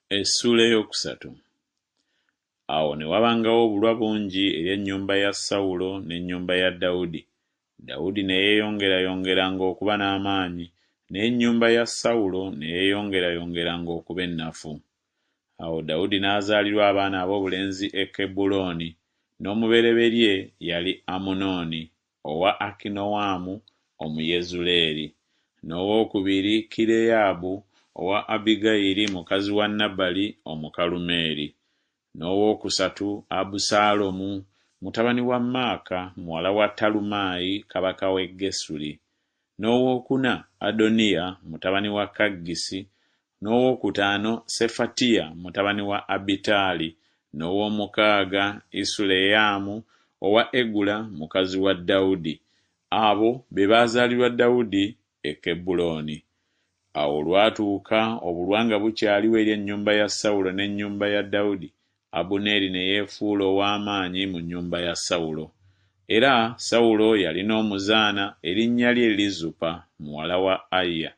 Essuula ey'okusatu. Awo ne wabangawo obulwa bungi eri ennyumba ya Sawulo n'ennyumba ya Dawudi. Dawudi ne yeeyongerayongeranga okuba n'amaanyi, naye ennyumba ya Sawulo ne yeeyongerayongeranga okuba ennafu. Awo Dawudi n'azaalirwa abaana ab'obulenzi e Kebbulooni, n'omubereberye yali Amunoni owa Akinoamu Omuyezuleeri, n'owookubiri Kireyaabu owa Abigayiri mukazi wa Nabali Omukalumeeri, n'owookusatu Abusaalomu mutabani wa Maaka muwala wa Talumaayi kabaka w'e Gesuli, n'owookuna Adoniya mutabani wa Kaggisi, n'owookutaano Sefatiya mutabani wa Abitaali, n'ow'omukaaga Isuleyamu owa Egula mukazi wa Dawudi. Abo be baazaalirwa Dawudi e Kebbulooni. Awo lwatuuka obulwa nga bukyaliwo eri ennyumba ya Sawulo n'ennyumba ya Dawudi, Abuneeri ne yeefuula ow'amaanyi mu nnyumba ya Sawulo. Era Sawulo yalina omuzaana erinnya lye Lizupa muwala wa Aya.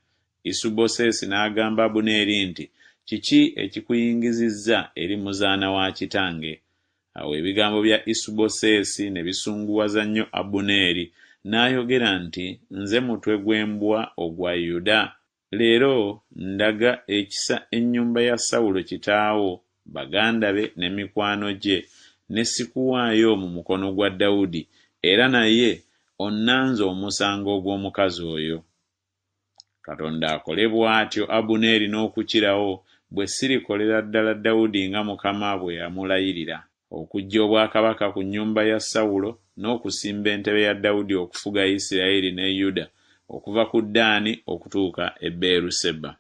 Isubosesi n'agamba Abuneeri nti, kiki ekikuyingizizza eri muzaana wa kitange? Awo ebigambo bya Isubosesi ne bisunguwaza nnyo Abuneeri, n'ayogera nti, nze mutwe gw'embwa ogwa Yuda. Leero ndaga ekisa ennyumba ya Sawulo kitaawo, baganda be ne mikwano gye, ne sikuwaayo mu mukono gwa Dawudi, era naye onnanze omusango ogw'omukazi oyo. Katonda akole bw'atyo Abuneeri n'okukirawo, bwe sirikolera ddala Dawudi nga Mukama bwe yamulayirira, okuggya obwakabaka ku nnyumba ya Sawulo n'okusimba entebe ya Dawudi okufuga Isirayiri ne Yuda okuva ku Ddaani okutuuka e Beeruseba.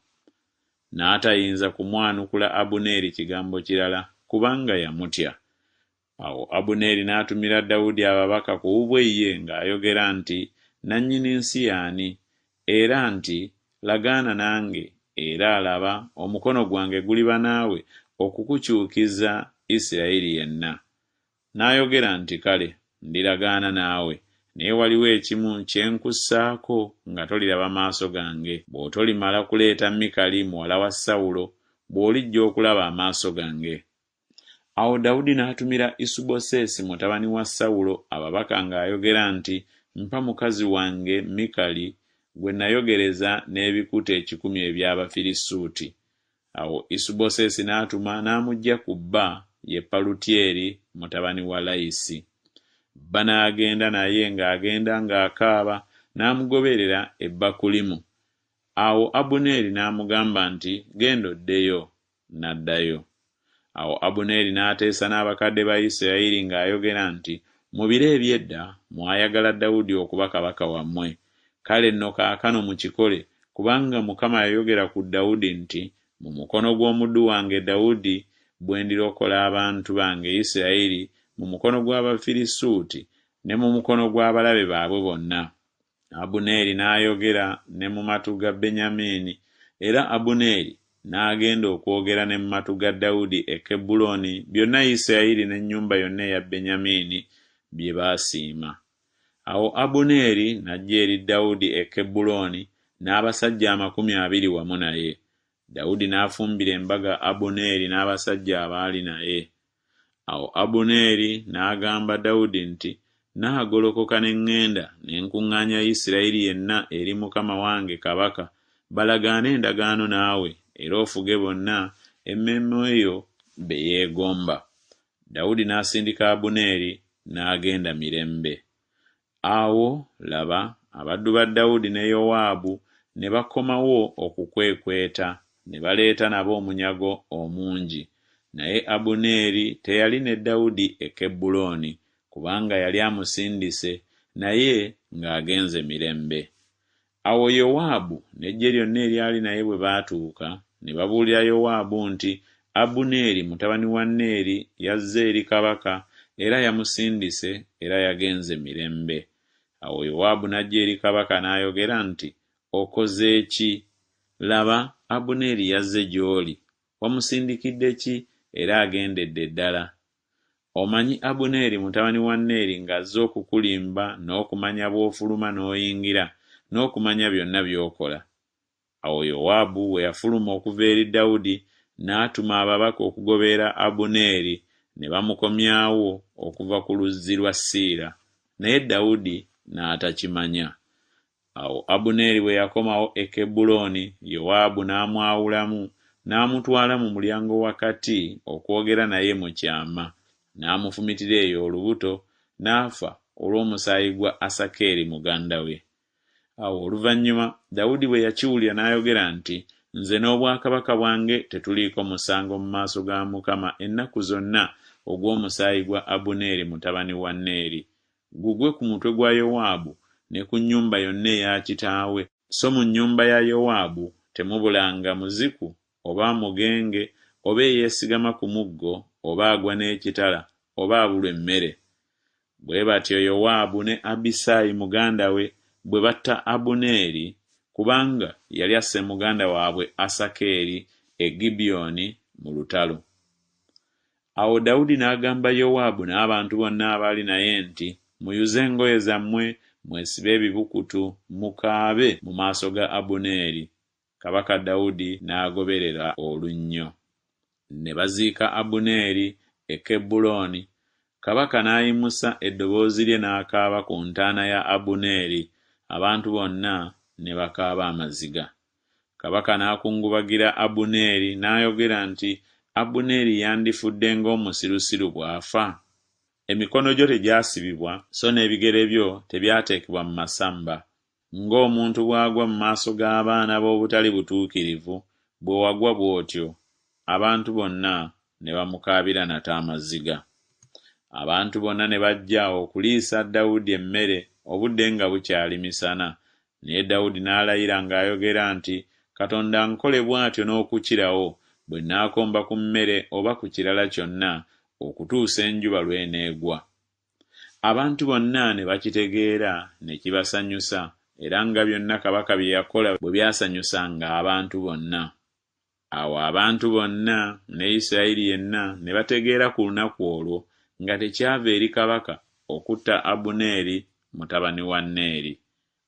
N'atayinza kumwanukula Abuneeri kigambo kirala kubanga yamutya. Awo Abuneeri n'atumira Dawudi ababaka ku bubwe ye ng'ayogera nti, nannyini nsi y'ani? Era nti, lagaana nange, era alaba omukono gwange guliba naawe okukukyukiza Isirayiri yenna. N'ayogera nti, kale ndiragaana naawe, naye waliwo ekimu kye nkussaako nga toliraba maaso gange, bw'otolimala kuleeta Mikali muwala wa Sawulo, bw'olijja okulaba amaaso gange. Awo Dawudi n'atumira Isubosesi mutabani wa Sawulo ababaka ng'ayogera nti, mpa mukazi wange Mikali gwe nayogereza n'ebikuta 10 eby'Abafirisuuti. Awo Isubosesi n'atuma n'amuggya ku bba ye Palutyeri mutabani wa Layisi. Bba n'agenda naye ng'agenda ng'akaaba, n'amugoberera e Bakulimu. Awo Abuneeri n'amugamba nti, genda oddeyo. N'addayo. Awo Abuneeri n'ateesa n'abakadde ba Isirayiri ng'ayogera nti, mu biro eby'edda mwayagala Dawudi okuba kabaka wammwe. Kale nno kaakano mukikole, kubanga Mukama yayogera ku Dawudi nti, mu mukono gw'omuddu wange Dawudi bwe ndirokola abantu bange Isirayiri mu mukono gw'Abafirisuuti ne mu mukono gw'abalabe baabwe bonna. Abuneeri n'ayogera ne mu matu ga Benyamini, era Abuneeri n'agenda okwogera ne mu matu ga Dawudi e Kebbulooni byonna Isirayiri n'ennyumba yonna eya Benyamini bye baasiima. Awo Abuneeri n'ajja eri Dawudi e Kebbulooni n'abasajja 20 wamu naye. Dawudi n'afumbira embaga Abuneeri n'abasajja abaali naye. Awo Abuneeri n'agamba Dawudi nti, naagolokoka ne ŋŋenda ne nkuŋŋaanya Isirayiri yenna eri mukama wange kabaka, balagaane endagaano naawe, era ofuge bonna emmeeme yo be yeegomba. Dawudi n'asindika Abuneeri n'agenda mirembe. Awo laba, abaddu ba Dawudi ne Yowaabu ne bakomawo okukwekweta, ne baleeta nabo omunyago omungi. Naye Abuneeri teyali ne Dawudi e Kebbulooni, kubanga yali amusindise naye ng'agenze mirembe. Awo Yowaabu n'eggye lyonna eryali naye bwe baatuuka, ne babuulira Yowaabu nti, Abuneeri mutabani wa Neeri yazze eri kabaka, era yamusindise, era yagenze mirembe. Awo Yowaabu n'ajja eri kabaka n'ayogera nti, okoze ki? Laba, Abuneeri yazze gy'oli. Wamusindikidde ki era agendedde ddala? Omanyi Abuneeri mutabani wa Neeri ng'azze okukulimba n'okumanya bw'ofuluma n'oyingira, n'okumanya byonna by'okola. Awo Yowaabu bwe yafuluma okuva eri Dawudi n'atuma ababaka okugoberera Abuneeri ne bamukomyawo okuva ku luzzi lwa Siira, naye Dawudi n'atakimanya. Awo Abuneeri bwe yakomawo e Kebbulooni, Yowaabu n'amwawulamu n'amutwala mu mulyango wakati okwogera naye mu kyama, n'amufumitira eyo olubuto, n'afa olw'omusaayi gwa Asakeri muganda we. Awo oluvannyuma Dawudi bwe yakiwulira n'ayogera nti, nze n'obwakabaka bwange tetuliiko musango mu maaso ga Mukama ennaku zonna ogw'omusaayi gwa Abuneeri mutabani wa Neeri. Gugwe ku mutwe gwa Yowaabu ne ku nnyumba yonna eya kitaawe, so mu nnyumba ya Yowaabu temubulanga muziku oba mugenge oba eyeesigama ku muggo oba agwa n'ekitala oba abulwa emmere. Bwe batyo Yowaabu ne Abisaayi muganda we bwe batta Abuneeri, kubanga yali asse muganda waabwe Asakeri e Gibyoni mu lutalo. Awo Dawudi n'agamba Yowaabu n'abantu bonna abaali naye nti, muyuze engoye zammwe, mwesibe ebibukutu, mukaabe mu maaso ga Abuneeri. Kabaka Dawudi n'agoberera olunnyo. Ne baziika Abuneeri e Kebbulooni. Kabaka n'ayimusa eddoboozi lye n'akaaba ku ntaana ya Abuneeri, abantu bonna ne bakaaba amaziga. Kabaka n'akungubagira Abuneeri n'ayogera nti, Abuneeri yandifudde ng'omusirusiru bw'afa. Emikono gyo tegyasibibwa, so n'ebigere byo tebyateekebwa mu masamba. Ng'omuntu bw'agwa mu maaso g'abaana b'obutali butuukirivu, bwe wagwa bw'otyo. Abantu bonna ne bamukaabira nate amaziga. Abantu bonna ne bajja okuliisa Dawudi emmere obudde nga bukyali misana, naye Dawudi n'alayira ng'ayogera nti, Katonda ankole bw'atyo n'okukirawo bwe nnaakomba ku mmere oba ku kirala kyonna okutuusa enjuba lw'eneegwa. Abantu bonna ne bakitegeera ne kibasanyusa, era nga byonna kabaka bye yakola bwe byasanyusanga abantu bonna. Awo abantu bonna ne Isirayiri yenna ne bategeera ku lunaku olwo nga tekyava eri kabaka okutta Abuneeri mutabani wa Neeri.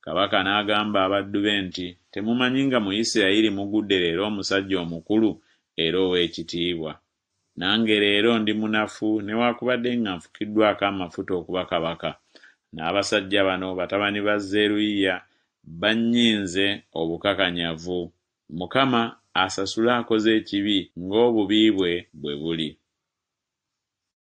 Kabaka n'agamba abaddu be nti, temumanyi nga mu Isirayiri mugudde leero omusajja omukulu era ow'ekitiibwa? Nange leero ndi munafu newaakubadde nga nfukiddwako amafuta okuba kabaka. N'abasajja bano batabani ba Zeruyiya bannyinze obukakanyavu. Mukama asasule akoze ekibi ng'obubi bwe bwe buli.